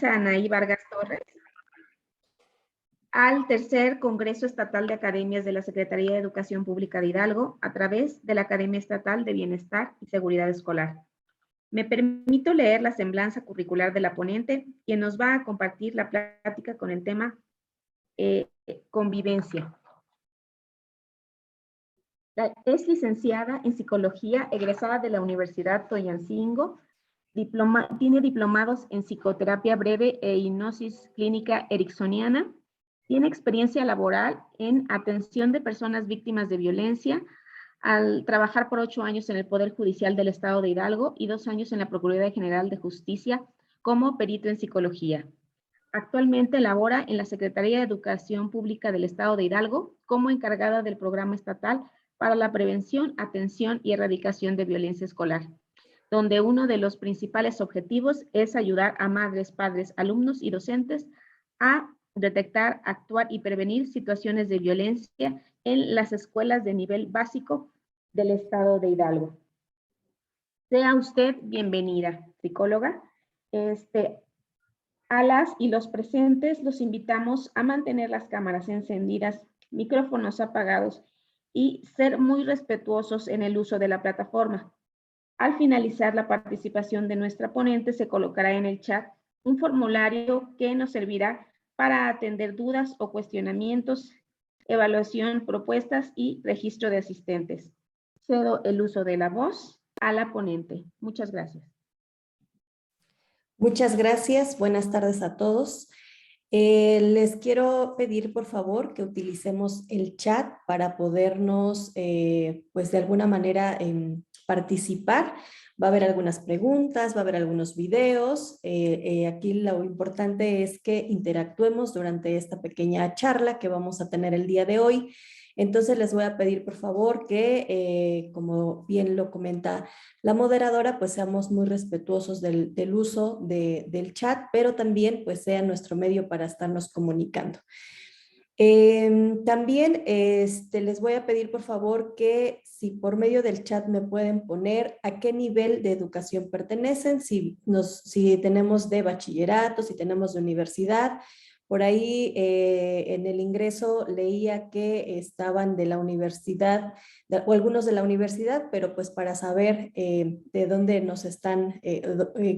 Anaí Vargas Torres, al tercer Congreso Estatal de Academias de la Secretaría de Educación Pública de Hidalgo a través de la Academia Estatal de Bienestar y Seguridad Escolar. Me permito leer la semblanza curricular de la ponente, quien nos va a compartir la plática con el tema convivencia. Es licenciada en Psicología, egresada de la Universidad Toyancingo, tiene diplomados en Psicoterapia Breve e Hipnosis Clínica Ericksoniana, tiene experiencia laboral en atención de personas víctimas de violencia, al trabajar por 8 años en el Poder Judicial del Estado de Hidalgo y 2 años en la Procuraduría General de Justicia como perito en psicología. Actualmente labora en la Secretaría de Educación Pública del Estado de Hidalgo como encargada del Programa Estatal para la Prevención, Atención y Erradicación de Violencia Escolar, donde uno de los principales objetivos es ayudar a madres, padres, alumnos y docentes a detectar, actuar y prevenir situaciones de violencia en las escuelas de nivel básico del Estado de Hidalgo. Sea usted bienvenida, psicóloga. A las y los presentes los invitamos a mantener las cámaras encendidas, micrófonos apagados y ser muy respetuosos en el uso de la plataforma. Al finalizar la participación de nuestra ponente, se colocará en el chat un formulario que nos servirá para atender dudas o cuestionamientos, evaluación, propuestas y registro de asistentes. Cedo el uso de la voz a la ponente. Muchas gracias. Muchas gracias. Buenas tardes a todos. Les quiero pedir, por favor, que utilicemos el chat para podernos, pues de alguna manera, participar. Va a haber algunas preguntas, va a haber algunos videos. Aquí lo importante es que interactuemos durante esta pequeña charla que vamos a tener el día de hoy. Entonces les voy a pedir, por favor, que, como bien lo comenta la moderadora, pues seamos muy respetuosos del uso del chat, pero también pues sea nuestro medio para estarnos comunicando. También les voy a pedir, por favor, que si por medio del chat me pueden poner a qué nivel de educación pertenecen, si tenemos de bachillerato, si tenemos de universidad. Por ahí en el ingreso leía que estaban de la universidad, o algunos de la universidad, pero pues para saber de dónde nos están,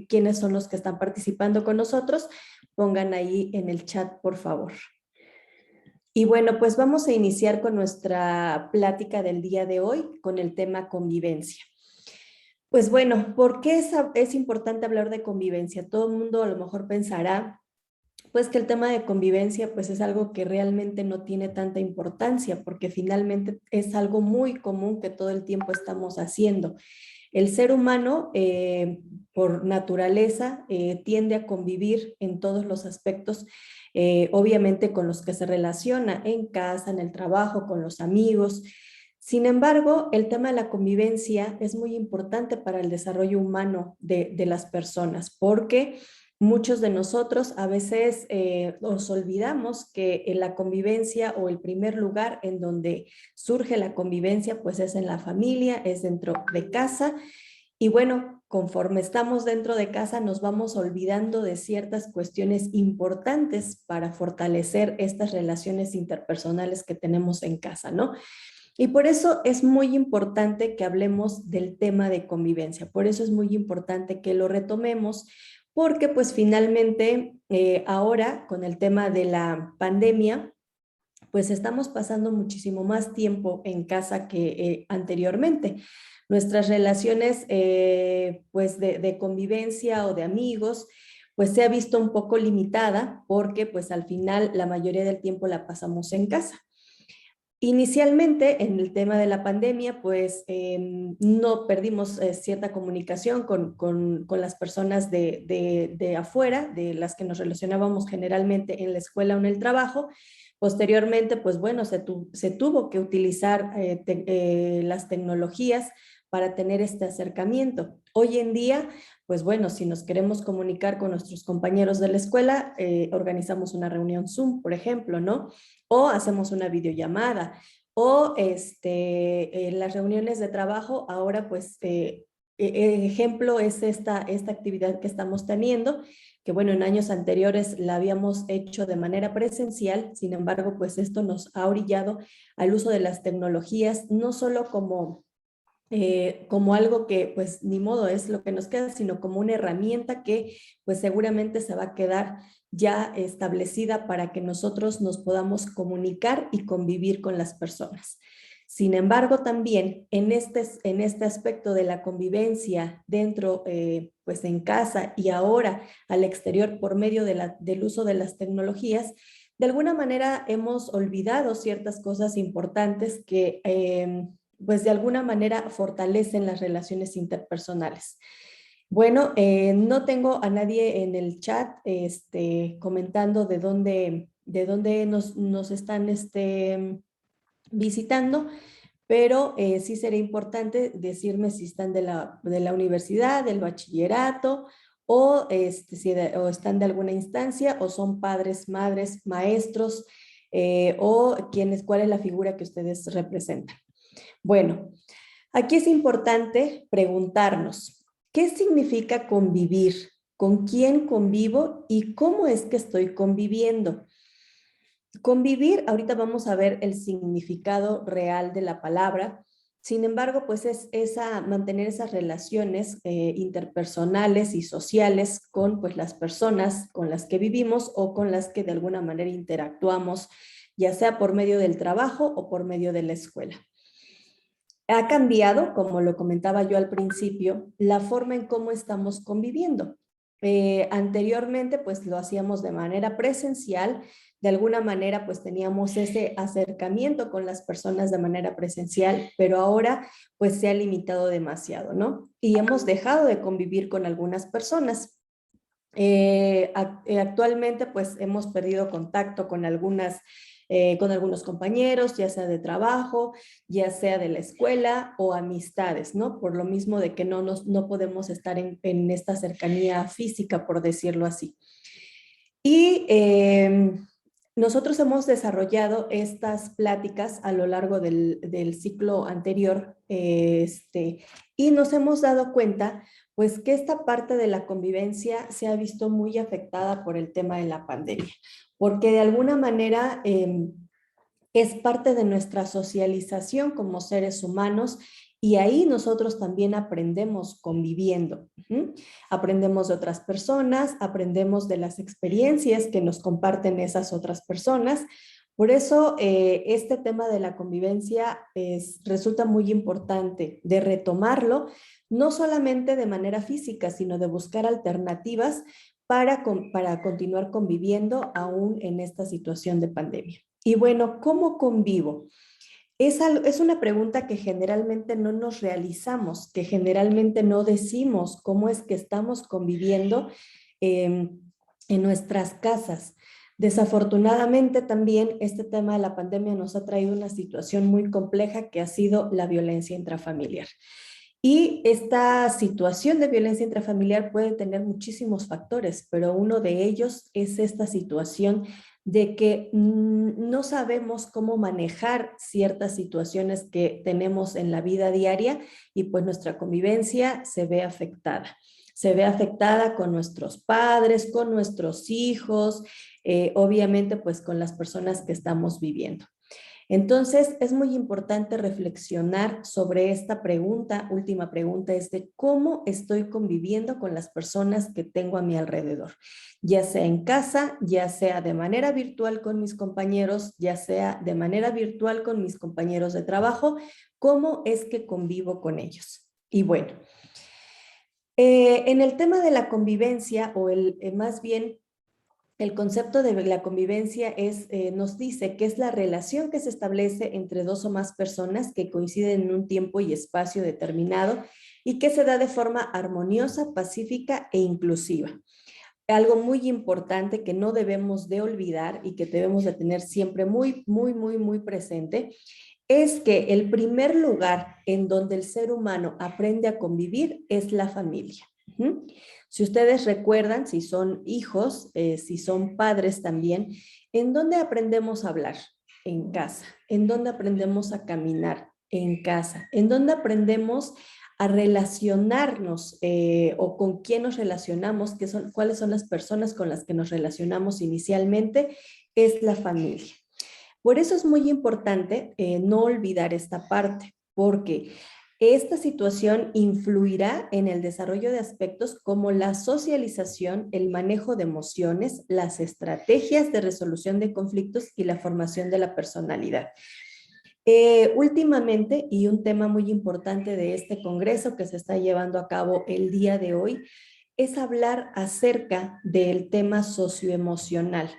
quiénes son los que están participando con nosotros, pongan ahí en el chat, por favor. Y bueno, pues vamos a iniciar con nuestra plática del día de hoy, con el tema convivencia. Pues bueno, ¿por qué es importante hablar de convivencia? Todo el mundo a lo mejor pensará pues que el tema de convivencia pues es algo que realmente no tiene tanta importancia, porque finalmente es algo muy común que todo el tiempo estamos haciendo. El ser humano, por naturaleza, tiende a convivir en todos los aspectos, obviamente con los que se relaciona, en casa, en el trabajo, con los amigos. Sin embargo, el tema de la convivencia es muy importante para el desarrollo humano de las personas, porque muchos de nosotros a veces nos olvidamos que en la convivencia, o el primer lugar en donde surge la convivencia, pues es en la familia, es dentro de casa. Y bueno, conforme estamos dentro de casa nos vamos olvidando de ciertas cuestiones importantes para fortalecer estas relaciones interpersonales que tenemos en casa, ¿no? Y por eso es muy importante que hablemos del tema de convivencia, por eso es muy importante que lo retomemos, porque pues finalmente ahora con el tema de la pandemia, pues estamos pasando muchísimo más tiempo en casa que anteriormente. Nuestras relaciones pues de convivencia o de amigos pues se ha visto un poco limitada, porque pues al final la mayoría del tiempo la pasamos en casa. Inicialmente, en el tema de la pandemia, pues no perdimos cierta comunicación con las personas de afuera, de las que nos relacionábamos generalmente en la escuela o en el trabajo. Posteriormente, pues bueno, se tuvo que utilizar las tecnologías para tener este acercamiento. Hoy en día, pues bueno, si nos queremos comunicar con nuestros compañeros de la escuela, organizamos una reunión Zoom, por ejemplo, ¿no? O hacemos una videollamada, o en las reuniones de trabajo, ahora pues ejemplo es esta actividad que estamos teniendo, que bueno, en años anteriores la habíamos hecho de manera presencial, sin embargo, pues esto nos ha orillado al uso de las tecnologías, no solo como algo que pues ni modo es lo que nos queda, sino como una herramienta que pues seguramente se va a quedar ya establecida para que nosotros nos podamos comunicar y convivir con las personas. Sin embargo, también en este aspecto de la convivencia dentro, pues en casa y ahora al exterior por medio del uso de las tecnologías, de alguna manera hemos olvidado ciertas cosas importantes que pues de alguna manera fortalecen las relaciones interpersonales. Bueno, no tengo a nadie en el chat comentando de dónde nos están visitando, pero sí sería importante decirme si están de la universidad, del bachillerato, o están de alguna instancia, o son padres, madres, maestros, o cuál es la figura que ustedes representan. Bueno, aquí es importante preguntarnos, ¿qué significa convivir? ¿Con quién convivo y cómo es que estoy conviviendo? Convivir, ahorita vamos a ver el significado real de la palabra. Sin embargo, pues es mantener esas relaciones interpersonales y sociales con pues, las personas con las que vivimos o con las que de alguna manera interactuamos, ya sea por medio del trabajo o por medio de la escuela. Ha cambiado, como lo comentaba yo al principio, la forma en cómo estamos conviviendo. Anteriormente, pues lo hacíamos de manera presencial, de alguna manera, pues teníamos ese acercamiento con las personas de manera presencial, pero ahora, pues se ha limitado demasiado, ¿no? Y hemos dejado de convivir con algunas personas. Actualmente, pues hemos perdido contacto con algunos compañeros, ya sea de trabajo, ya sea de la escuela o amistades, ¿no? Por lo mismo de que no podemos estar en esta cercanía física, por decirlo así. Y nosotros hemos desarrollado estas pláticas a lo largo del ciclo anterior y nos hemos dado cuenta pues que esta parte de la convivencia se ha visto muy afectada por el tema de la pandemia, porque de alguna manera es parte de nuestra socialización como seres humanos y ahí nosotros también aprendemos conviviendo. Aprendemos de otras personas, aprendemos de las experiencias que nos comparten esas otras personas. Por eso este tema de la convivencia resulta muy importante de retomarlo, no solamente de manera física, sino de buscar alternativas para continuar conviviendo aún en esta situación de pandemia. Y bueno, ¿cómo convivo? Es una pregunta que generalmente no nos realizamos, que generalmente no decimos cómo es que estamos conviviendo en nuestras casas. Desafortunadamente también este tema de la pandemia nos ha traído una situación muy compleja que ha sido la violencia intrafamiliar. Y esta situación de violencia intrafamiliar puede tener muchísimos factores, pero uno de ellos es esta situación de que no sabemos cómo manejar ciertas situaciones que tenemos en la vida diaria y pues nuestra convivencia se ve afectada. Se ve afectada con nuestros padres, con nuestros hijos, obviamente pues con las personas que estamos viviendo. Entonces, es muy importante reflexionar sobre esta pregunta, última pregunta, es de cómo estoy conviviendo con las personas que tengo a mi alrededor, ya sea en casa, ya sea de manera virtual con mis compañeros, ya sea de manera virtual con mis compañeros de trabajo, cómo es que convivo con ellos. Y bueno, en el tema de la convivencia, o más bien el concepto de la convivencia nos dice que es la relación que se establece entre dos o más personas que coinciden en un tiempo y espacio determinado y que se da de forma armoniosa, pacífica e inclusiva. Algo muy importante que no debemos de olvidar y que debemos de tener siempre muy, muy, muy, muy presente es que el primer lugar en donde el ser humano aprende a convivir es la familia. Si ustedes recuerdan, si son hijos, si son padres también, ¿en dónde aprendemos a hablar? En casa. ¿En dónde aprendemos a caminar? En casa. ¿En dónde aprendemos a relacionarnos o con quién nos relacionamos, cuáles son las personas con las que nos relacionamos inicialmente, es la familia. Por eso es muy importante no olvidar esta parte, porque esta situación influirá en el desarrollo de aspectos como la socialización, el manejo de emociones, las estrategias de resolución de conflictos y la formación de la personalidad. Últimamente, y un tema muy importante de este congreso que se está llevando a cabo el día de hoy, es hablar acerca del tema socioemocional.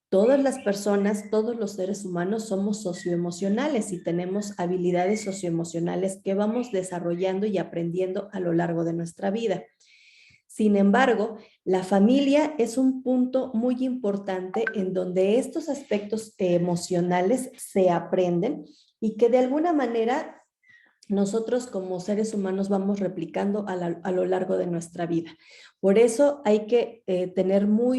Todas las personas, todos los seres humanos somos socioemocionales y tenemos habilidades socioemocionales que vamos desarrollando y aprendiendo a lo largo de nuestra vida. Sin embargo, la familia es un punto muy importante en donde estos aspectos emocionales se aprenden y que de alguna manera nosotros como seres humanos vamos replicando a lo largo de nuestra vida. Por eso hay que tener muy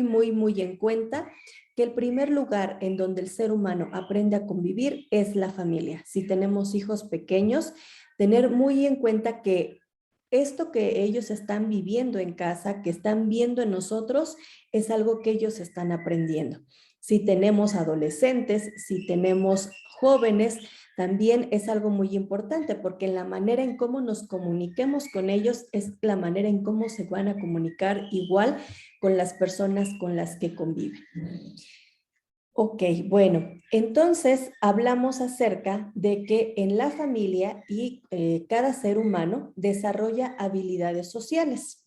en cuenta que el primer lugar en donde el ser humano aprende a convivir es la familia. Si tenemos hijos pequeños, tener muy en cuenta que esto que ellos están viviendo en casa, que están viendo en nosotros, es algo que ellos están aprendiendo. Si tenemos adolescentes, si tenemos jóvenes, también es algo muy importante porque la manera en cómo nos comuniquemos con ellos es la manera en cómo se van a comunicar igual con las personas con las que conviven. Ok, bueno, entonces hablamos acerca de que en la familia y cada ser humano desarrolla habilidades sociales.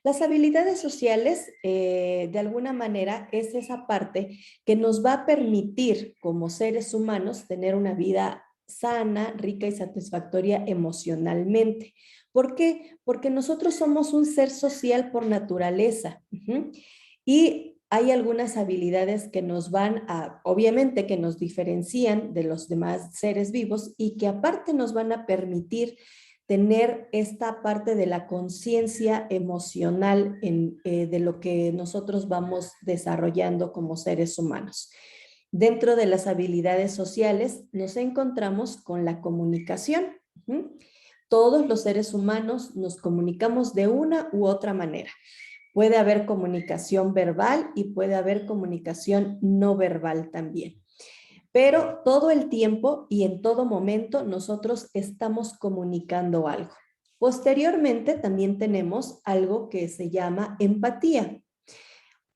Las habilidades sociales, de alguna manera, es esa parte que nos va a permitir como seres humanos tener una vida sana, rica y satisfactoria emocionalmente. ¿Por qué? Porque nosotros somos un ser social por naturaleza. Y hay algunas habilidades que nos van a, obviamente que nos diferencian de los demás seres vivos y que aparte nos van a permitir tener esta parte de la conciencia emocional de lo que nosotros vamos desarrollando como seres humanos. Dentro de las habilidades sociales nos encontramos con la comunicación. Todos los seres humanos nos comunicamos de una u otra manera. Puede haber comunicación verbal y puede haber comunicación no verbal también. Pero todo el tiempo y en todo momento nosotros estamos comunicando algo. Posteriormente también tenemos algo que se llama empatía.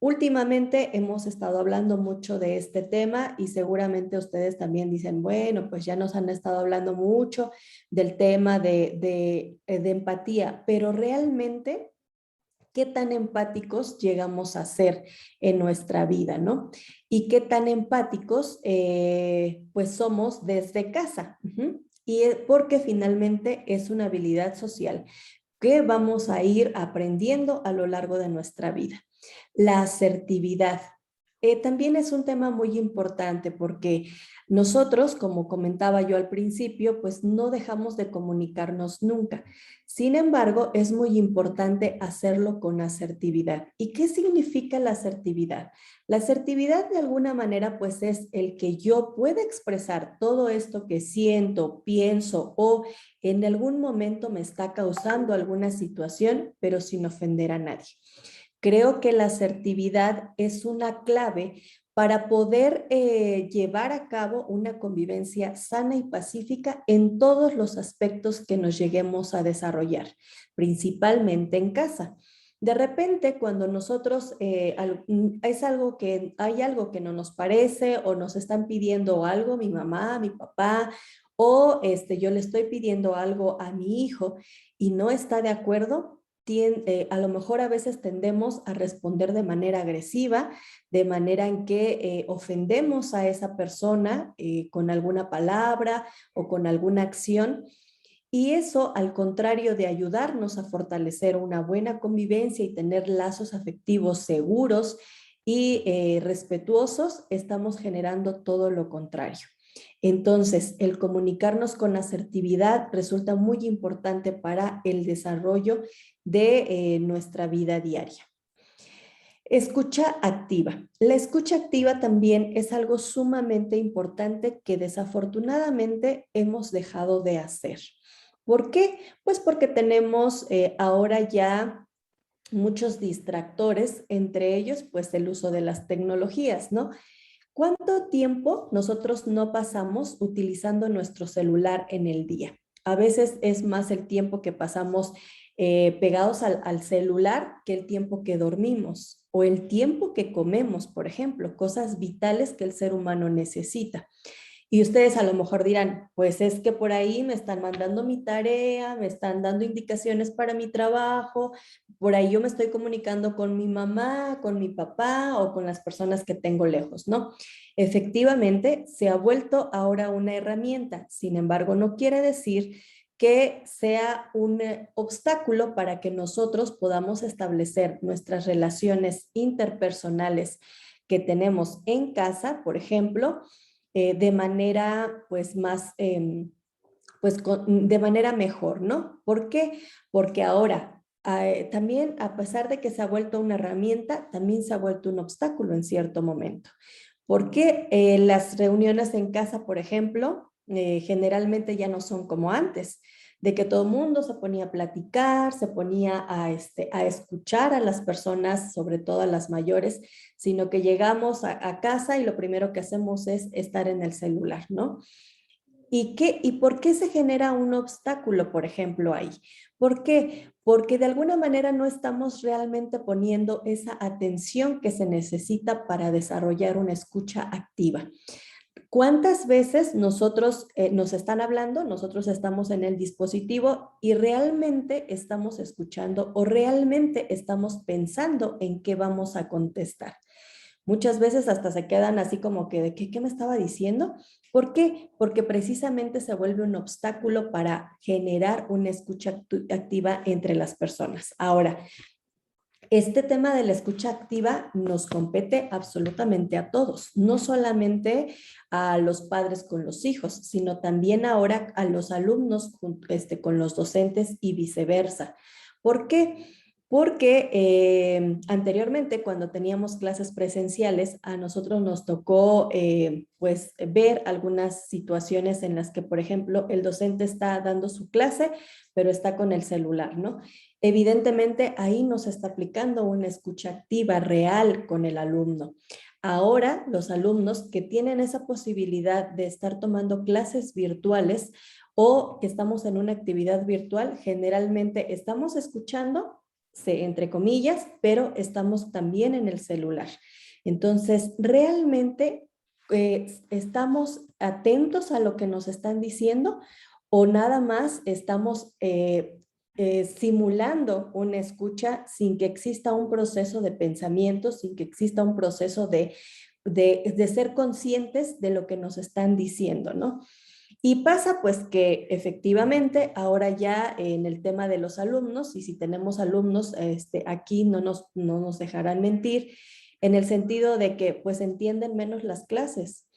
Últimamente hemos estado hablando mucho de este tema y seguramente ustedes también dicen, bueno, pues ya nos han estado hablando mucho del tema de empatía, pero realmente qué tan empáticos llegamos a ser en nuestra vida, ¿no? Y qué tan empáticos pues somos desde casa. Y porque finalmente es una habilidad social que vamos a ir aprendiendo a lo largo de nuestra vida. La asertividad. También es un tema muy importante porque nosotros, como comentaba yo al principio, pues no dejamos de comunicarnos nunca. Sin embargo, es muy importante hacerlo con asertividad. ¿Y qué significa la asertividad? La asertividad de alguna manera pues es el que yo pueda expresar todo esto que siento, pienso o en algún momento me está causando alguna situación, pero sin ofender a nadie. Creo que la asertividad es una clave para poder llevar a cabo una convivencia sana y pacífica en todos los aspectos que nos lleguemos a desarrollar, principalmente en casa. De repente, cuando nosotros hay algo que no nos parece o nos están pidiendo algo, mi mamá, mi papá, o yo le estoy pidiendo algo a mi hijo y no está de acuerdo, a lo mejor a veces tendemos a responder de manera agresiva, de manera en que ofendemos a esa persona con alguna palabra o con alguna acción. Y eso, al contrario de ayudarnos a fortalecer una buena convivencia y tener lazos afectivos seguros y respetuosos, estamos generando todo lo contrario. Entonces, el comunicarnos con asertividad resulta muy importante para el desarrollo de nuestra vida diaria. Escucha activa. La escucha activa también es algo sumamente importante que desafortunadamente hemos dejado de hacer. ¿Por qué? Pues porque tenemos ahora ya muchos distractores, entre ellos pues el uso de las tecnologías, ¿no? ¿Cuánto tiempo nosotros no pasamos utilizando nuestro celular en el día? A veces es más el tiempo que pasamos pegados al celular que el tiempo que dormimos o el tiempo que comemos, por ejemplo, cosas vitales que el ser humano necesita. Y ustedes a lo mejor dirán, pues es que por ahí me están mandando mi tarea, me están dando indicaciones para mi trabajo, por ahí yo me estoy comunicando con mi mamá, con mi papá o con las personas que tengo lejos, ¿no? Efectivamente, se ha vuelto ahora una herramienta, sin embargo, no quiere decir que sea un obstáculo para que nosotros podamos establecer nuestras relaciones interpersonales que tenemos en casa, por ejemplo, de manera pues más, de manera mejor, ¿no? ¿Por qué? Porque ahora también a pesar de que se ha vuelto una herramienta, también se ha vuelto un obstáculo en cierto momento. Porque las reuniones en casa, por ejemplo, generalmente ya no son como antes, de que todo el mundo se ponía a platicar, se ponía a escuchar a las personas, sobre todo a las mayores, sino que llegamos a casa y lo primero que hacemos es estar en el celular, ¿no? ¿Y por qué se genera un obstáculo, por ejemplo, ahí? ¿Por qué? Porque de alguna manera no estamos realmente poniendo esa atención que se necesita para desarrollar una escucha activa. ¿Cuántas veces nosotros nos están hablando, nosotros estamos en el dispositivo y realmente estamos escuchando o realmente estamos pensando en qué vamos a contestar? Muchas veces hasta se quedan así como que, ¿qué me estaba diciendo? ¿Por qué? Porque precisamente se vuelve un obstáculo para generar una escucha activa entre las personas. Ahora, este tema de la escucha activa nos compete absolutamente a todos, no solamente a los padres con los hijos, sino también ahora a los alumnos con los docentes y viceversa. ¿Por qué? Porque anteriormente cuando teníamos clases presenciales, a nosotros nos tocó pues ver algunas situaciones en las que, por ejemplo, el docente está dando su clase, pero está con el celular, ¿no? Evidentemente, ahí no se está aplicando una escucha activa real con el alumno. Ahora, los alumnos que tienen esa posibilidad de estar tomando clases virtuales o que estamos en una actividad virtual, generalmente estamos escuchando, entre comillas, pero estamos también en el celular. Entonces, realmente estamos atentos a lo que nos están diciendo o nada más estamos simulando una escucha sin que exista un proceso de pensamiento, sin que exista un proceso de ser conscientes de lo que nos están diciendo, ¿no? Y pasa pues que efectivamente ahora ya en el tema de los alumnos, y si tenemos alumnos aquí no nos dejarán mentir, en el sentido de que pues entienden menos las clases,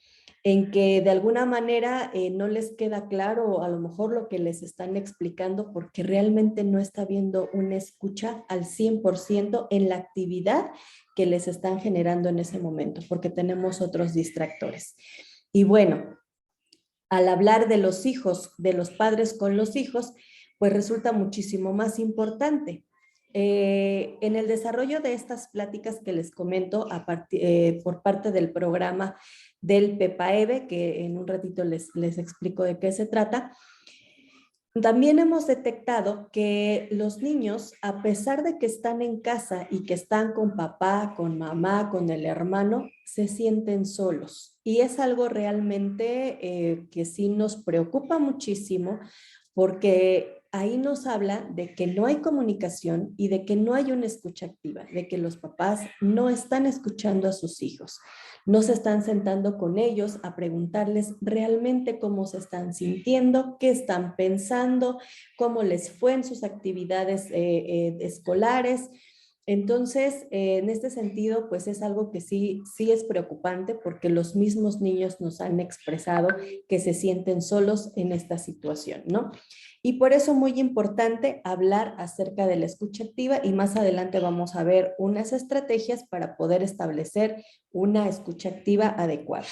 en que de alguna manera no les queda claro a lo mejor lo que les están explicando porque realmente no está viendo una escucha al 100% en la actividad que les están generando en ese momento, porque tenemos otros distractores. Y bueno, al hablar de los hijos, de los padres con los hijos, pues resulta muchísimo más importante. En el desarrollo de estas pláticas que les comento por parte del programa del PEPAEVE, que en un ratito les explico de qué se trata, también hemos detectado que los niños, a pesar de que están en casa y que están con papá, con mamá, con el hermano, se sienten solos. Y es algo realmente que sí nos preocupa muchísimo porque ahí nos habla de que no hay comunicación y de que no hay una escucha activa, de que los papás no están escuchando a sus hijos, no se están sentando con ellos a preguntarles realmente cómo se están sintiendo, qué están pensando, cómo les fue en sus actividades escolares. Entonces, en este sentido, pues es algo que sí es preocupante porque los mismos niños nos han expresado que se sienten solos en esta situación, ¿no? Y por eso muy importante hablar acerca de la escucha activa y más adelante vamos a ver unas estrategias para poder establecer una escucha activa adecuada.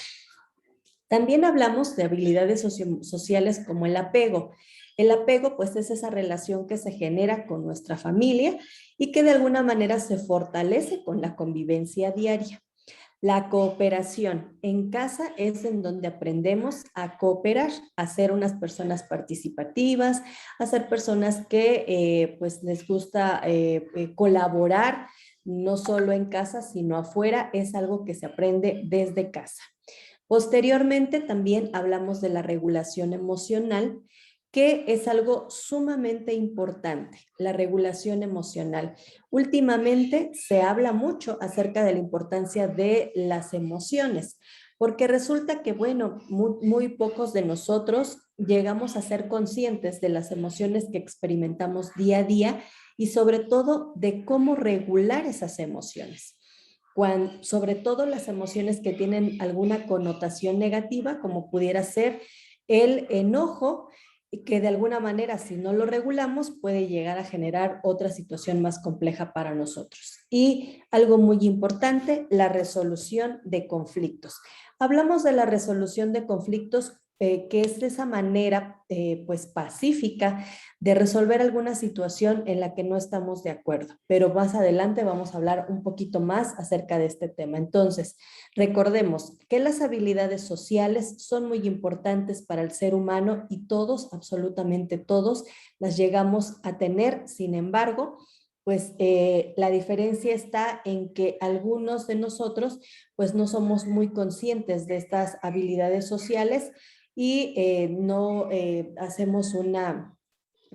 También hablamos de habilidades sociales como el apego. El apego, pues, es esa relación que se genera con nuestra familia y que de alguna manera se fortalece con la convivencia diaria. La cooperación en casa es en donde aprendemos a cooperar, a ser unas personas participativas, a ser personas que pues les gusta colaborar, no solo en casa, sino afuera. Es algo que se aprende desde casa. Posteriormente también hablamos de la regulación emocional, que es algo sumamente importante, la regulación emocional. Últimamente se habla mucho acerca de la importancia de las emociones, porque resulta que, bueno, muy pocos de nosotros llegamos a ser conscientes de las emociones que experimentamos día a día y sobre todo de cómo regular esas emociones. Sobre todo las emociones que tienen alguna connotación negativa, como pudiera ser el enojo, que de alguna manera, si no lo regulamos, puede llegar a generar otra situación más compleja para nosotros. Y algo muy importante, la resolución de conflictos. Hablamos de la resolución de conflictos, que es esa manera pues pacífica de resolver alguna situación en la que no estamos de acuerdo. Pero más adelante vamos a hablar un poquito más acerca de este tema. Entonces, recordemos que las habilidades sociales son muy importantes para el ser humano y todos, absolutamente todos, las llegamos a tener. Sin embargo, pues la diferencia está en que algunos de nosotros pues no somos muy conscientes de estas habilidades sociales y no hacemos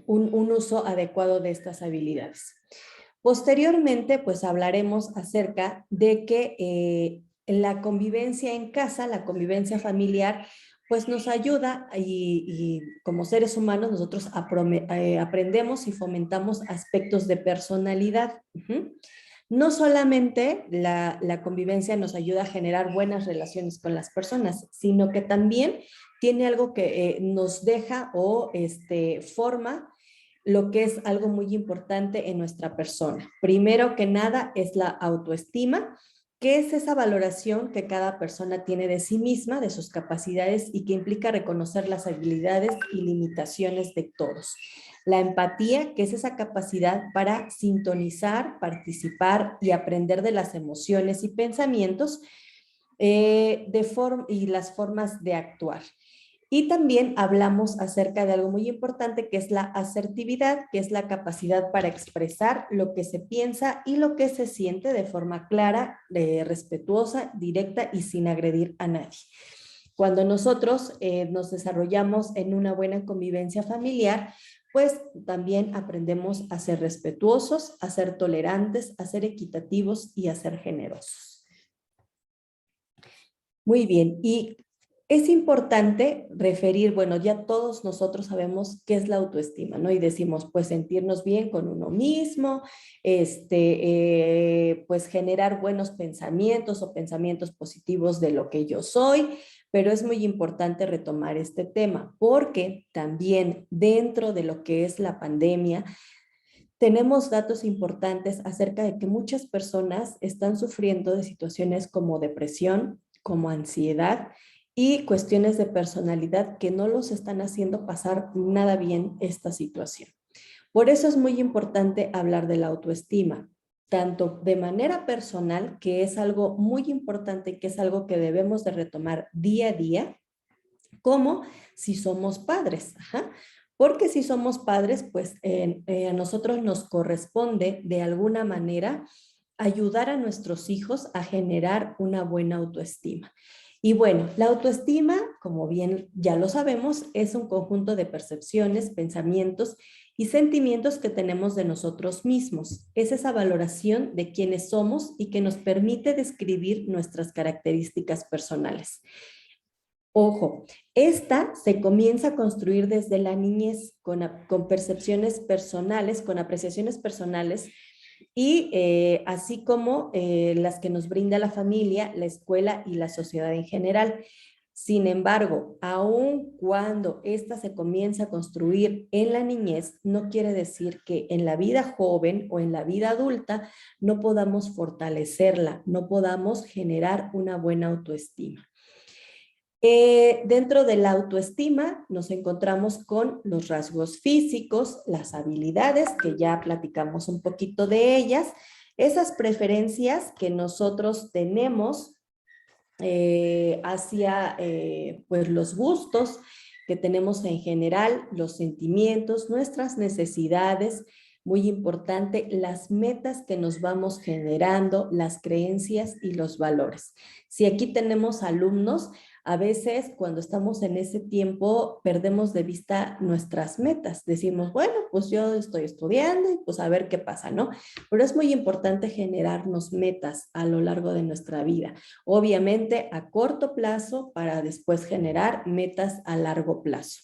un uso adecuado de estas habilidades. Posteriormente, pues hablaremos acerca de que la convivencia en casa, la convivencia familiar, pues nos ayuda y como seres humanos nosotros aprendemos y fomentamos aspectos de personalidad. No solamente la convivencia nos ayuda a generar buenas relaciones con las personas, sino que también tiene algo que nos deja o forma lo que es algo muy importante en nuestra persona. Primero que nada es la autoestima, que es esa valoración que cada persona tiene de sí misma, de sus capacidades y que implica reconocer las habilidades y limitaciones de todos. La empatía, que es esa capacidad para sintonizar, participar y aprender de las emociones y pensamientos y las formas de actuar. Y también hablamos acerca de algo muy importante que es la asertividad, que es la capacidad para expresar lo que se piensa y lo que se siente de forma clara, respetuosa, directa y sin agredir a nadie. Cuando nosotros nos desarrollamos en una buena convivencia familiar, pues también aprendemos a ser respetuosos, a ser tolerantes, a ser equitativos y a ser generosos. Muy bien, y es importante referir, bueno, ya todos nosotros sabemos qué es la autoestima, ¿no? Y decimos, pues sentirnos bien con uno mismo, pues generar buenos pensamientos o pensamientos positivos de lo que yo soy, pero es muy importante retomar este tema porque también dentro de lo que es la pandemia, tenemos datos importantes acerca de que muchas personas están sufriendo de situaciones como depresión, como ansiedad y cuestiones de personalidad que no los están haciendo pasar nada bien esta situación. Por eso es muy importante hablar de la autoestima, tanto de manera personal, que es algo muy importante y que es algo que debemos de retomar día a día, como si somos padres. Porque si somos padres, pues a nosotros nos corresponde de alguna manera ayudar a nuestros hijos a generar una buena autoestima. Y bueno, la autoestima, como bien ya lo sabemos, es un conjunto de percepciones, pensamientos y sentimientos que tenemos de nosotros mismos. Es esa valoración de quiénes somos y que nos permite describir nuestras características personales. Ojo, esta se comienza a construir desde la niñez con percepciones personales, con apreciaciones personales y así como las que nos brinda la familia, la escuela y la sociedad en general. Sin embargo, aun cuando esta se comienza a construir en la niñez, no quiere decir que en la vida joven o en la vida adulta no podamos fortalecerla, no podamos generar una buena autoestima. Dentro de la autoestima nos encontramos con los rasgos físicos, las habilidades, que ya platicamos un poquito de ellas, esas preferencias que nosotros tenemos hacia pues los gustos que tenemos en general, los sentimientos, nuestras necesidades, muy importante, las metas que nos vamos generando, las creencias y los valores. Si aquí tenemos alumnos, a veces cuando estamos en ese tiempo perdemos de vista nuestras metas. Decimos, bueno, pues yo estoy estudiando y pues a ver qué pasa, ¿no? Pero es muy importante generarnos metas a lo largo de nuestra vida. Obviamente a corto plazo para después generar metas a largo plazo.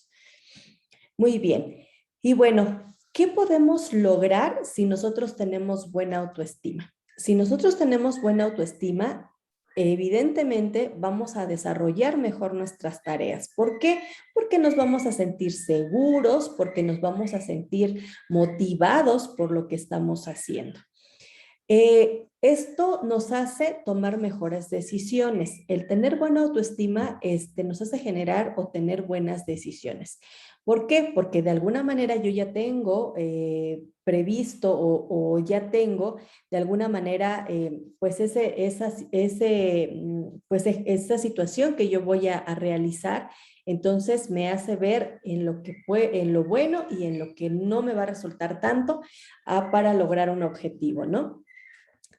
Muy bien. Y bueno, ¿qué podemos lograr si nosotros tenemos buena autoestima? Si nosotros tenemos buena autoestima, evidentemente vamos a desarrollar mejor nuestras tareas. ¿Por qué? Porque nos vamos a sentir seguros, porque nos vamos a sentir motivados por lo que estamos haciendo. Esto nos hace tomar mejores decisiones. El tener buena autoestima nos hace generar o tener buenas decisiones. ¿Por qué? Porque de alguna manera yo ya tengo previsto o ya tengo de alguna manera pues esa situación que yo voy a realizar. Entonces me hace ver en lo bueno y en lo que no me va a resultar tanto para lograr un objetivo, ¿no?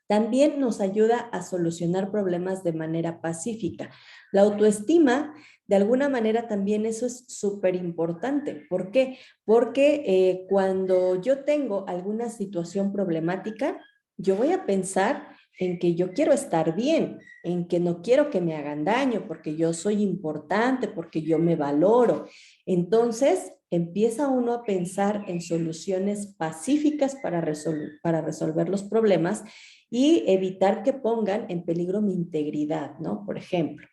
También nos ayuda a solucionar problemas de manera pacífica. La autoestima, de alguna manera también eso es súper importante. ¿Por qué? Porque cuando yo tengo alguna situación problemática, yo voy a pensar en que yo quiero estar bien, en que no quiero que me hagan daño, porque yo soy importante, porque yo me valoro. Entonces, empieza uno a pensar en soluciones pacíficas para resolver los problemas y evitar que pongan en peligro mi integridad, ¿no? Por ejemplo,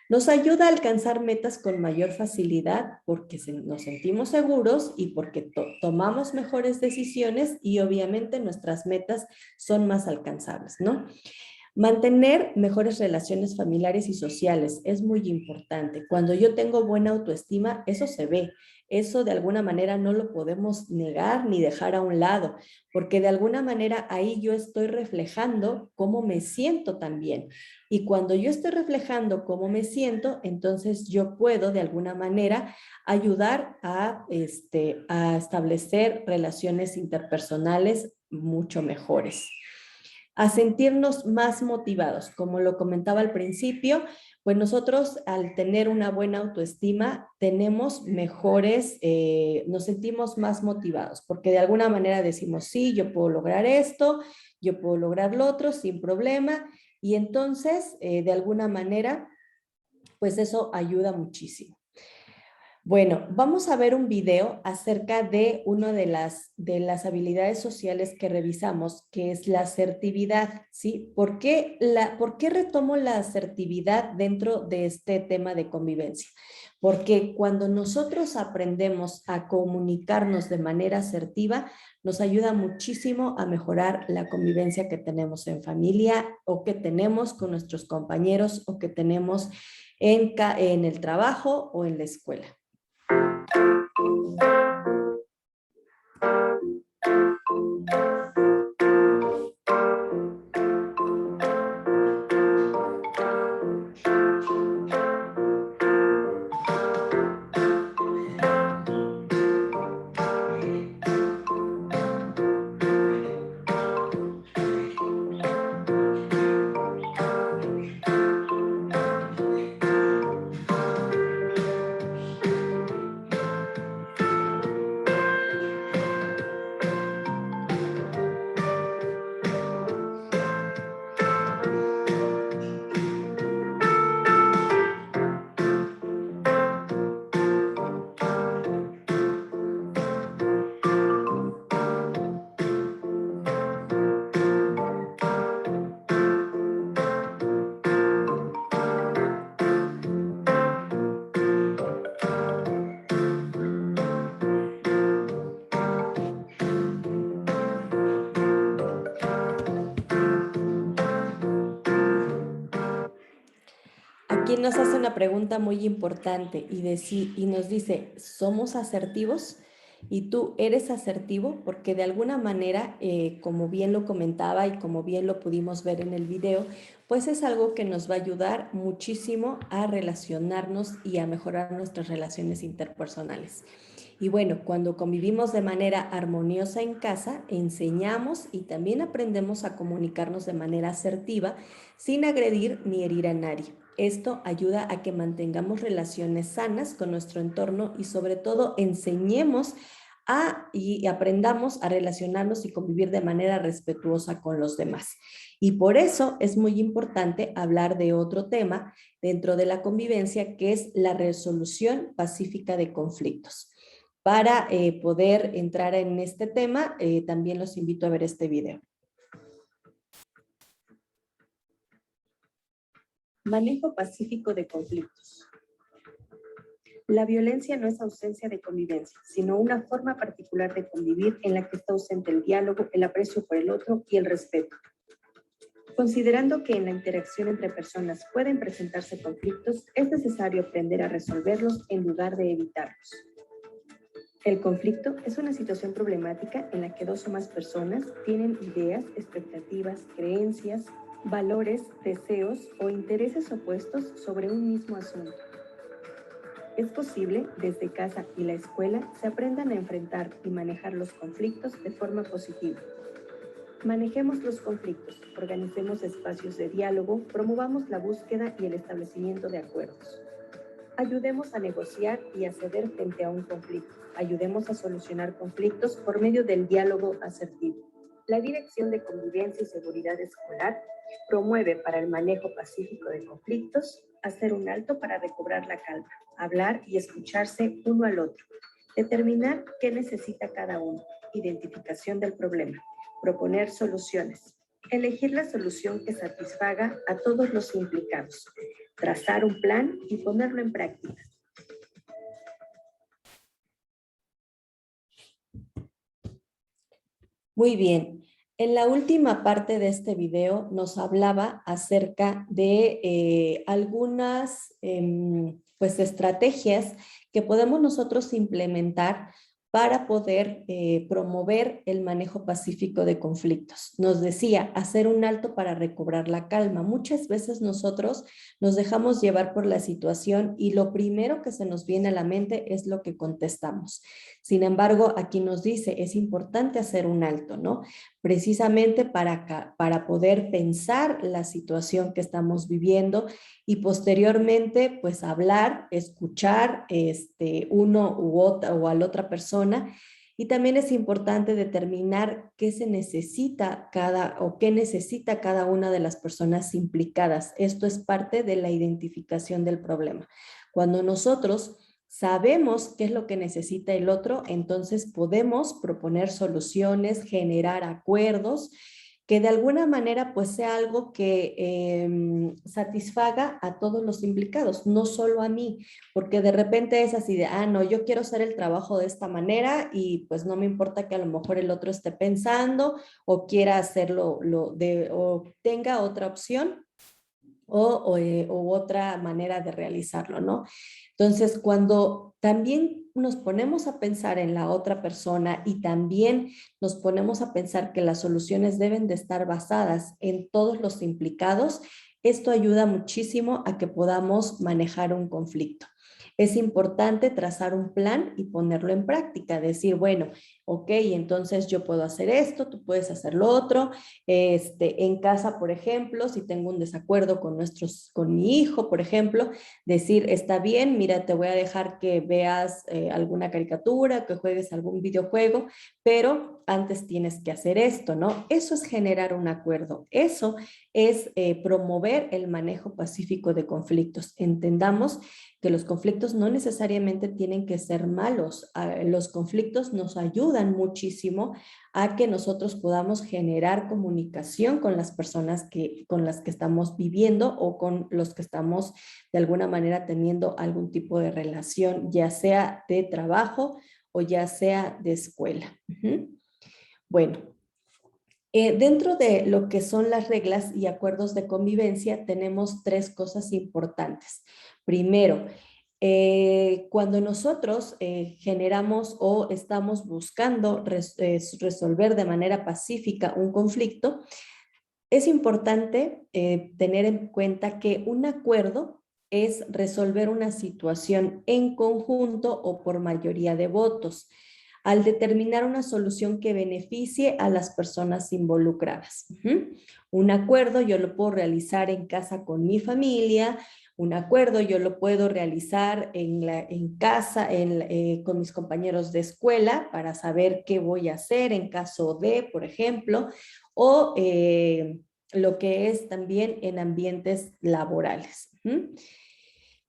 nos ayuda a alcanzar metas con mayor facilidad porque nos sentimos seguros y porque tomamos mejores decisiones y obviamente nuestras metas son más alcanzables, ¿no? Mantener mejores relaciones familiares y sociales es muy importante. Cuando yo tengo buena autoestima, eso se ve. Eso de alguna manera no lo podemos negar ni dejar a un lado, porque de alguna manera ahí yo estoy reflejando cómo me siento también. Y cuando yo estoy reflejando cómo me siento, entonces yo puedo de alguna manera ayudar a establecer relaciones interpersonales mucho mejores, a sentirnos más motivados. Como lo comentaba al principio, pues nosotros al tener una buena autoestima tenemos nos sentimos más motivados, porque de alguna manera decimos, sí, yo puedo lograr esto, yo puedo lograr lo otro sin problema, y entonces de alguna manera, pues eso ayuda muchísimo. Bueno, vamos a ver un video acerca de una de las habilidades sociales que revisamos, que es la asertividad, ¿sí? ¿Por qué retomo la asertividad dentro de este tema de convivencia? Porque cuando nosotros aprendemos a comunicarnos de manera asertiva, nos ayuda muchísimo a mejorar la convivencia que tenemos en familia o que tenemos con nuestros compañeros o que tenemos en el trabajo o en la escuela. Aquí nos hace una pregunta muy importante y nos dice, ¿somos asertivos? Y tú eres asertivo porque de alguna manera, como bien lo comentaba y como bien lo pudimos ver en el video, pues es algo que nos va a ayudar muchísimo a relacionarnos y a mejorar nuestras relaciones interpersonales. Y bueno, cuando convivimos de manera armoniosa en casa, enseñamos y también aprendemos a comunicarnos de manera asertiva sin agredir ni herir a nadie. Esto ayuda a que mantengamos relaciones sanas con nuestro entorno y sobre todo enseñemos y aprendamos a relacionarnos y convivir de manera respetuosa con los demás. Y por eso es muy importante hablar de otro tema dentro de la convivencia, que es la resolución pacífica de conflictos. Para poder entrar en este tema, también los invito a ver este video. Manejo pacífico de conflictos. La violencia no es ausencia de convivencia, sino una forma particular de convivir en la que está ausente el diálogo, el aprecio por el otro y el respeto. Considerando que en la interacción entre personas pueden presentarse conflictos, es necesario aprender a resolverlos en lugar de evitarlos. El conflicto es una situación problemática en la que dos o más personas tienen ideas, expectativas, creencias, valores, deseos o intereses opuestos sobre un mismo asunto. Es posible, desde casa y la escuela, se aprendan a enfrentar y manejar los conflictos de forma positiva. Manejemos los conflictos, organicemos espacios de diálogo, promovamos la búsqueda y el establecimiento de acuerdos. Ayudemos a negociar y a ceder frente a un conflicto. Ayudemos a solucionar conflictos por medio del diálogo asertivo. La Dirección de Convivencia y Seguridad Escolar promueve para el manejo pacífico de conflictos hacer un alto para recobrar la calma, hablar y escucharse uno al otro, determinar qué necesita cada uno, identificación del problema, proponer soluciones, elegir la solución que satisfaga a todos los implicados, trazar un plan y ponerlo en práctica. Muy bien. En la última parte de este video nos hablaba acerca de algunas pues, estrategias que podemos nosotros implementar para poder promover el manejo pacífico de conflictos. Nos decía, hacer un alto para recobrar la calma. Muchas veces nosotros nos dejamos llevar por la situación y lo primero que se nos viene a la mente es lo que contestamos. Sin embargo, aquí nos dice, es importante hacer un alto, ¿no? Precisamente para poder pensar la situación que estamos viviendo y posteriormente, pues hablar, escuchar uno u otra o a la otra persona. Y también es importante determinar qué se necesita qué necesita cada una de las personas implicadas. Esto es parte de la identificación del problema. Cuando nosotros sabemos qué es lo que necesita el otro, entonces podemos proponer soluciones, generar acuerdos, que de alguna manera pues sea algo que satisfaga a todos los implicados, no solo a mí, porque de repente es así de, no, yo quiero hacer el trabajo de esta manera y pues no me importa que a lo mejor el otro esté pensando o quiera hacerlo o tenga otra opción o otra manera de realizarlo, ¿no? Entonces, cuando también nos ponemos a pensar en la otra persona y también nos ponemos a pensar que las soluciones deben de estar basadas en todos los implicados, esto ayuda muchísimo a que podamos manejar un conflicto. Es importante trazar un plan y ponerlo en práctica, decir, bueno, ok, entonces yo puedo hacer esto, tú puedes hacer lo otro. En casa, por ejemplo, si tengo un desacuerdo con mi hijo, por ejemplo, decir, está bien, mira, te voy a dejar que veas alguna caricatura, que juegues algún videojuego, pero antes tienes que hacer esto, ¿no? Eso es generar un acuerdo, eso es promover el manejo pacífico de conflictos. Entendamos que los conflictos no necesariamente tienen que ser malos. Los conflictos nos ayudan muchísimo a que nosotros podamos generar comunicación con las personas con las que estamos viviendo o con los que estamos de alguna manera teniendo algún tipo de relación, ya sea de trabajo o ya sea de escuela. Bueno, Dentro de lo que son las reglas y acuerdos de convivencia, tenemos 3 cosas importantes. Primero, cuando nosotros generamos o estamos buscando resolver de manera pacífica un conflicto, es importante tener en cuenta que un acuerdo es resolver una situación en conjunto o por mayoría de votos, al determinar una solución que beneficie a las personas involucradas. Un acuerdo yo lo puedo realizar en casa con mi familia, un acuerdo yo lo puedo realizar en casa con mis compañeros de escuela para saber qué voy a hacer en caso de, por ejemplo, o lo que es también en ambientes laborales.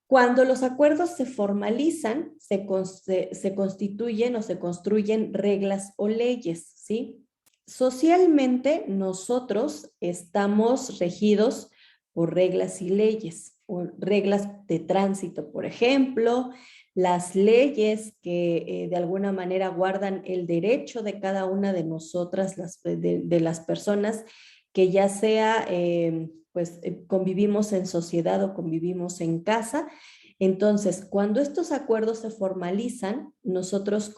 Cuando los acuerdos se formalizan, se constituyen o se construyen reglas o leyes, ¿sí? Socialmente nosotros estamos regidos por reglas y leyes, o reglas de tránsito, por ejemplo, las leyes que de alguna manera guardan el derecho de cada una de nosotras, de las personas, que ya sea convivimos en sociedad o convivimos en casa. Entonces, cuando estos acuerdos se formalizan, nosotros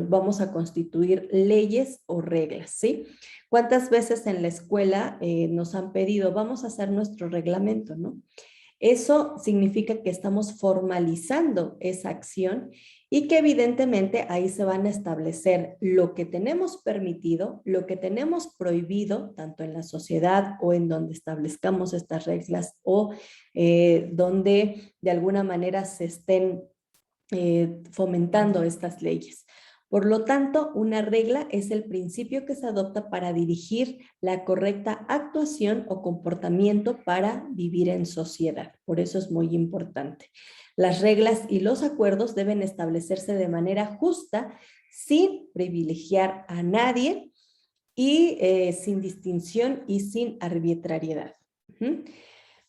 vamos a constituir leyes o reglas, ¿sí? ¿Cuántas veces en la escuela nos han pedido, vamos a hacer nuestro reglamento, ¿no? Eso significa que estamos formalizando esa acción y que evidentemente ahí se van a establecer lo que tenemos permitido, lo que tenemos prohibido, tanto en la sociedad o en donde establezcamos estas reglas o donde de alguna manera se estén fomentando estas leyes. Por lo tanto, una regla es el principio que se adopta para dirigir la correcta actuación o comportamiento para vivir en sociedad. Por eso es muy importante. Las reglas y los acuerdos deben establecerse de manera justa, sin privilegiar a nadie y sin distinción y sin arbitrariedad.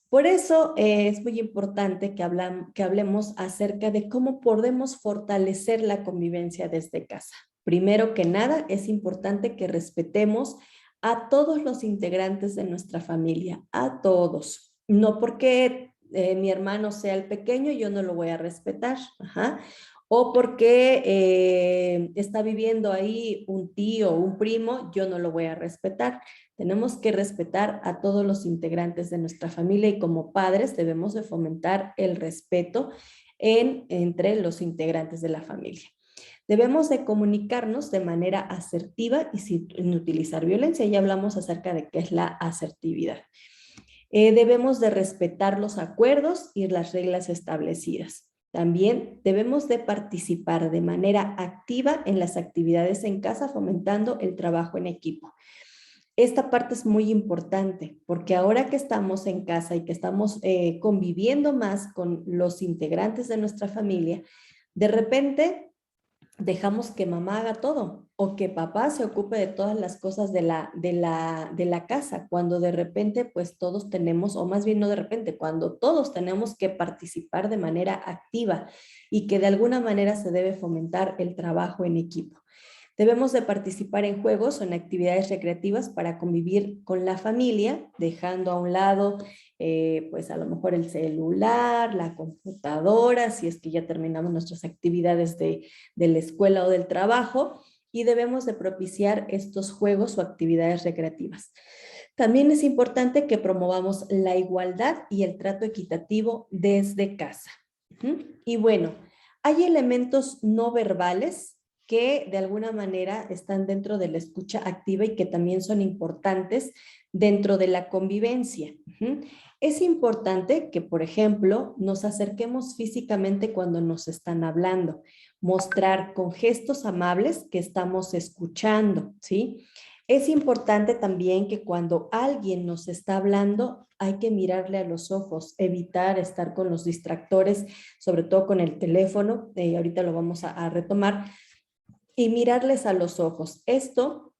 Por eso es muy importante que hablemos acerca de cómo podemos fortalecer la convivencia desde casa. Primero que nada, es importante que respetemos a todos los integrantes de nuestra familia, a todos. No porque mi hermano sea el pequeño, yo no lo voy a respetar. O porque está viviendo ahí un tío o un primo, yo no lo voy a respetar. Tenemos que respetar a todos los integrantes de nuestra familia y como padres debemos de fomentar el respeto entre los integrantes de la familia. Debemos de comunicarnos de manera asertiva y sin utilizar violencia. Ya hablamos acerca de qué es la asertividad. Debemos de respetar los acuerdos y las reglas establecidas. También debemos de participar de manera activa en las actividades en casa, fomentando el trabajo en equipo. Esta parte es muy importante porque ahora que estamos en casa y que estamos conviviendo más con los integrantes de nuestra familia, de repente dejamos que mamá haga todo o que papá se ocupe de todas las cosas de la casa, cuando de repente pues todos tenemos, o más bien no de repente, cuando todos tenemos que participar de manera activa y que de alguna manera se debe fomentar el trabajo en equipo. Debemos de participar en juegos o en actividades recreativas para convivir con la familia, dejando a un lado pues a lo mejor el celular, la computadora, si es que ya terminamos nuestras actividades de la escuela o del trabajo, y debemos de propiciar estos juegos o actividades recreativas. También es importante que promovamos la igualdad y el trato equitativo desde casa. Y bueno, hay elementos no verbales que de alguna manera están dentro de la escucha activa y que también son importantes dentro de la convivencia. Es importante que, por ejemplo, nos acerquemos físicamente cuando nos están hablando, mostrar con gestos amables que estamos escuchando, ¿sí? Es importante también que cuando alguien nos está hablando, hay que mirarle a los ojos, evitar estar con los distractores, sobre todo con el teléfono, ahorita lo vamos a retomar, y mirarles a los ojos. Esto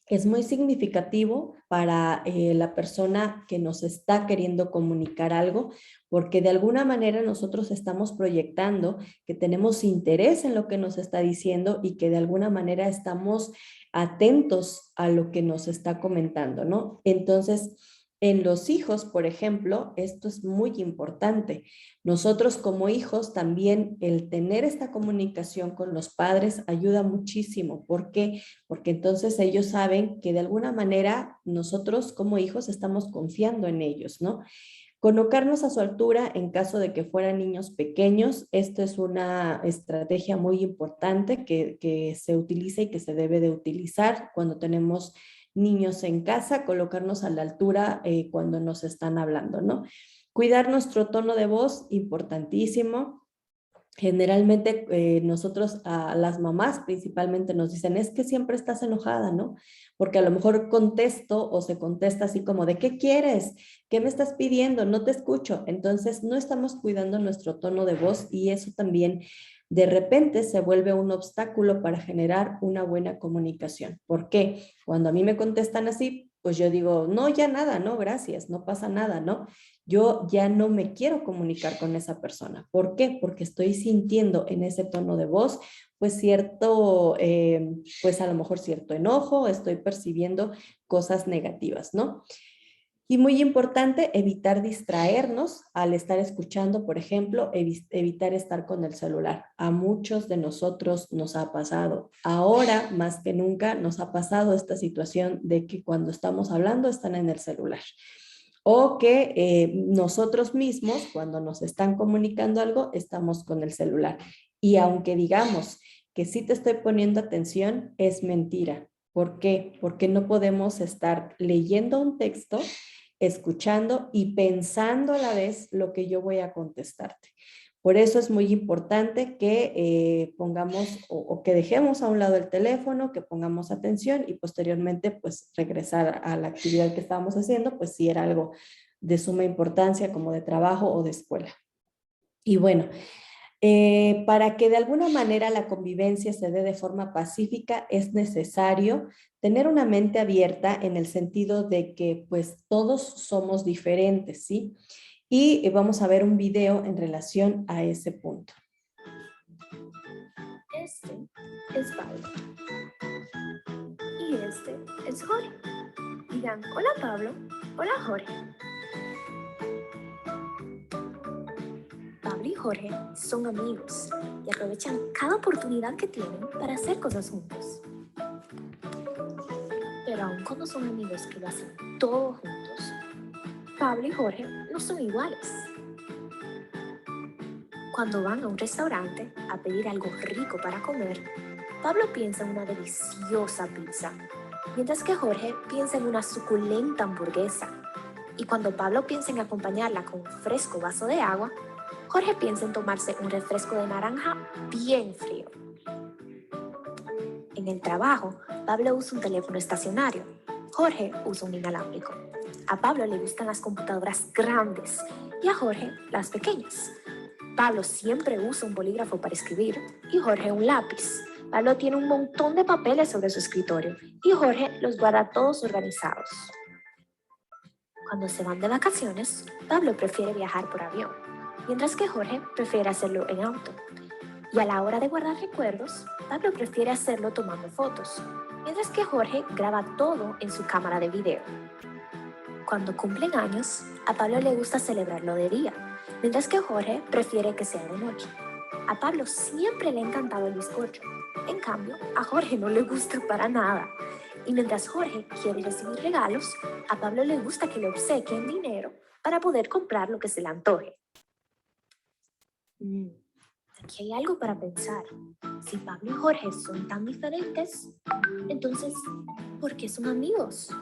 es muy significativo para la persona que nos está queriendo comunicar algo, porque de alguna manera nosotros estamos proyectando que tenemos interés en lo que nos está diciendo y que de alguna manera estamos atentos a lo que nos está comentando, ¿no? Entonces, en los hijos, por ejemplo, esto es muy importante. Nosotros como hijos también el tener esta comunicación con los padres ayuda muchísimo. ¿Por qué? Porque entonces ellos saben que de alguna manera nosotros como hijos estamos confiando en ellos, ¿no? Colocarnos a su altura en caso de que fueran niños pequeños, esto es una estrategia muy importante que se utiliza y que se debe de utilizar cuando tenemos niños en casa, colocarnos a la altura cuando nos están hablando, ¿no? Cuidar nuestro tono de voz, importantísimo. Generalmente nosotros a las mamás principalmente nos dicen, es que siempre estás enojada, ¿no? Porque a lo mejor contesto o se contesta así como, ¿de qué quieres? ¿Qué me estás pidiendo? No te escucho. Entonces no estamos cuidando nuestro tono de voz y eso también de repente se vuelve un obstáculo para generar una buena comunicación. ¿Por qué? Cuando a mí me contestan así, pues yo digo, no, ya nada, no, gracias, no pasa nada, ¿no? Yo ya no me quiero comunicar con esa persona. ¿Por qué? Porque estoy sintiendo en ese tono de voz, pues cierto, pues a lo mejor cierto enojo, estoy percibiendo cosas negativas, ¿no? Y muy importante, evitar distraernos al estar escuchando, por ejemplo, evitar estar con el celular. A muchos de nosotros nos ha pasado. Ahora, más que nunca, nos ha pasado esta situación de que cuando estamos hablando están en el celular. O que nosotros mismos, cuando nos están comunicando algo, estamos con el celular. Y aunque digamos que sí te estoy poniendo atención, es mentira. ¿Por qué? Porque no podemos estar leyendo un texto, escuchando y pensando a la vez lo que yo voy a contestarte. Por eso es muy importante que pongamos o que dejemos a un lado el teléfono, que pongamos atención y posteriormente pues regresar a la actividad que estábamos haciendo, pues si era algo de suma importancia como de trabajo o de escuela. Y bueno, para que de alguna manera la convivencia se dé de forma pacífica, es necesario tener una mente abierta en el sentido de que pues todos somos diferentes, ¿sí? Y vamos a ver un video en relación a ese punto. Este es Pablo y este es Jorge. Digan, hola Pablo, hola Jorge. Pablo y Jorge son amigos y aprovechan cada oportunidad que tienen para hacer cosas juntos. Pero aun cuando son amigos que lo hacen todo juntos, Pablo y Jorge no son iguales. Cuando van a un restaurante a pedir algo rico para comer, Pablo piensa en una deliciosa pizza, mientras que Jorge piensa en una suculenta hamburguesa. Y cuando Pablo piensa en acompañarla con un fresco vaso de agua, Jorge piensa en tomarse un refresco de naranja bien frío. En el trabajo, Pablo usa un teléfono estacionario. Jorge usa un inalámbrico. A Pablo le gustan las computadoras grandes y a Jorge las pequeñas. Pablo siempre usa un bolígrafo para escribir y Jorge un lápiz. Pablo tiene un montón de papeles sobre su escritorio y Jorge los guarda todos organizados. Cuando se van de vacaciones, Pablo prefiere viajar por avión, mientras que Jorge prefiere hacerlo en auto. Y a la hora de guardar recuerdos, Pablo prefiere hacerlo tomando fotos, mientras que Jorge graba todo en su cámara de video. Cuando cumplen años, a Pablo le gusta celebrarlo de día, mientras que Jorge prefiere que sea de noche. A Pablo siempre le ha encantado el bizcocho, en cambio, a Jorge no le gusta para nada. Y mientras Jorge quiere recibir regalos, a Pablo le gusta que le obsequien dinero para poder comprar lo que se le antoje. Aquí hay algo para pensar. Si Pablo y Jorge son tan diferentes, entonces, ¿por qué son amigos?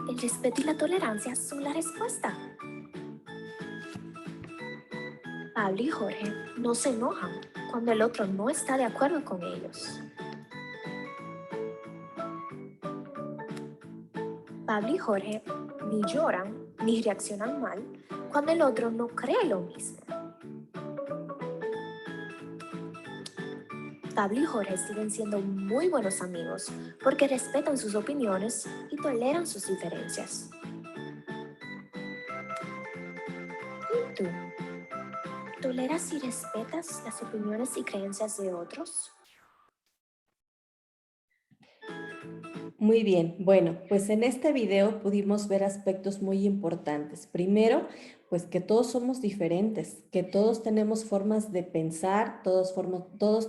El respeto y la tolerancia son la respuesta. Pablo y Jorge no se enojan cuando el otro no está de acuerdo con ellos. Pablo y Jorge ni lloran ni reaccionan mal cuando el otro no cree lo mismo. Pablo y Jorge siguen siendo muy buenos amigos porque respetan sus opiniones y toleran sus diferencias. ¿Y tú? ¿Toleras y respetas las opiniones y creencias de otros? Muy bien, bueno, pues en este video pudimos ver aspectos muy importantes. Primero, pues que todos somos diferentes, que todos tenemos formas de pensar, todos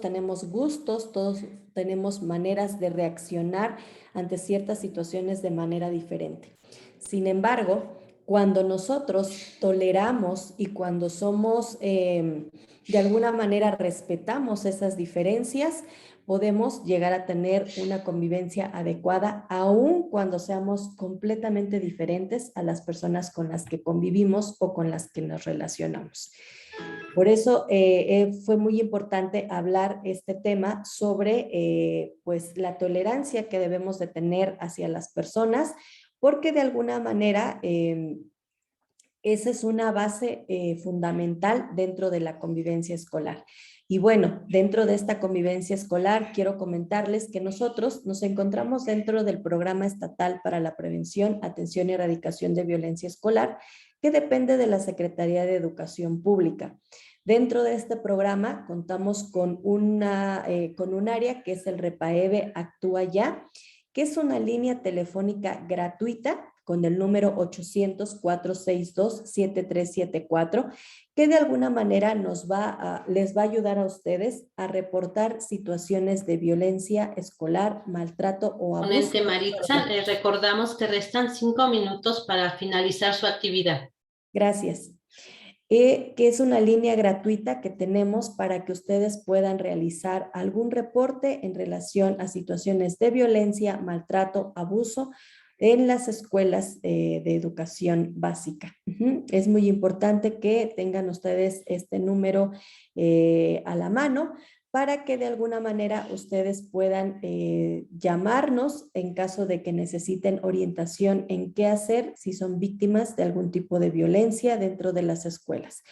tenemos gustos, todos tenemos maneras de reaccionar ante ciertas situaciones de manera diferente. Sin embargo, cuando nosotros toleramos y cuando somos, de alguna manera respetamos esas diferencias, podemos llegar a tener una convivencia adecuada, aun cuando seamos completamente diferentes a las personas con las que convivimos o con las que nos relacionamos. Por eso fue muy importante hablar este tema sobre pues la tolerancia que debemos de tener hacia las personas, porque de alguna manera esa es una base fundamental dentro de la convivencia escolar. Y bueno, dentro de esta convivencia escolar, quiero comentarles que nosotros nos encontramos dentro del Programa Estatal para la Prevención, Atención y Erradicación de Violencia Escolar, que depende de la Secretaría de Educación Pública. Dentro de este programa contamos con un área que es el REPAEVE Actúa Ya, que es una línea telefónica gratuita con el número 800-462-7374, que de alguna manera les va a ayudar a ustedes a reportar situaciones de violencia escolar, maltrato o abuso. Ponente Maritza, les recordamos que restan 5 minutos para finalizar su actividad. Gracias. Que es una línea gratuita que tenemos para que ustedes puedan realizar algún reporte en relación a situaciones de violencia, maltrato, abuso en las escuelas de educación básica. Es muy importante que tengan ustedes este número a la mano para que de alguna manera ustedes puedan llamarnos en caso de que necesiten orientación en qué hacer si son víctimas de algún tipo de violencia dentro de las escuelas.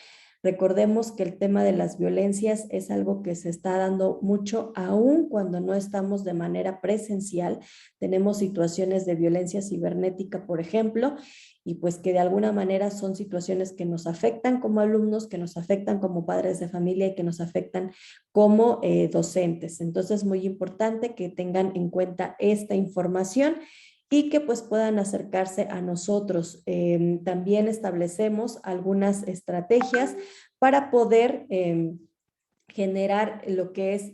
Recordemos que el tema de las violencias es algo que se está dando mucho, aún cuando no estamos de manera presencial. Tenemos situaciones de violencia cibernética, por ejemplo, y pues que de alguna manera son situaciones que nos afectan como alumnos, que nos afectan como padres de familia y que nos afectan como docentes. Entonces es muy importante que tengan en cuenta esta información y que pues puedan acercarse a nosotros. También establecemos algunas estrategias para poder generar lo que es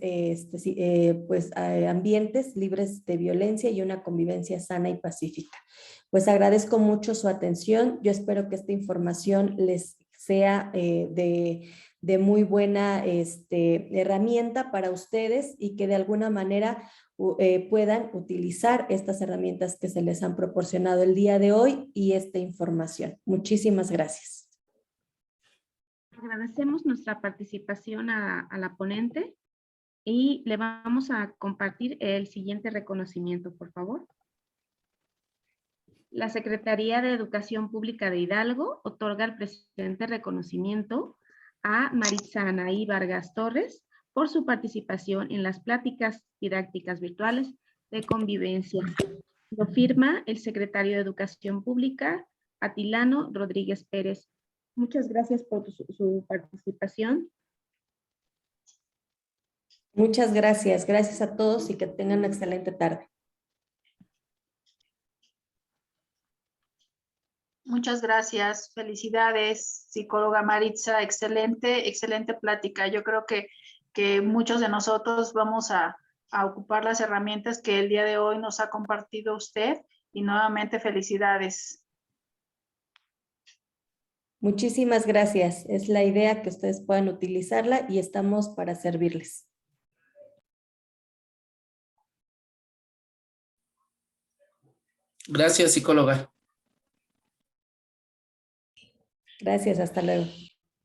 ambientes libres de violencia y una convivencia sana y pacífica. Pues agradezco mucho su atención. Yo espero que esta información les sea de muy buena herramienta para ustedes y que de alguna manera puedan utilizar estas herramientas que se les han proporcionado el día de hoy y esta información. Muchísimas gracias. Agradecemos nuestra participación a la ponente y le vamos a compartir el siguiente reconocimiento, por favor. La Secretaría de Educación Pública de Hidalgo otorga el presente reconocimiento a Maritza Anaí Vargas Torres por su participación en las pláticas didácticas virtuales de convivencia. Lo firma el secretario de Educación Pública, Atilano Rodríguez Pérez. Muchas gracias por su participación. Muchas gracias. Gracias a todos y que tengan una excelente tarde. Muchas gracias, felicidades, psicóloga Maritza, excelente plática. Yo creo que muchos de nosotros vamos a ocupar las herramientas que el día de hoy nos ha compartido usted y nuevamente felicidades. Muchísimas gracias. Es la idea que ustedes puedan utilizarla y estamos para servirles. Gracias, psicóloga. Gracias, hasta luego.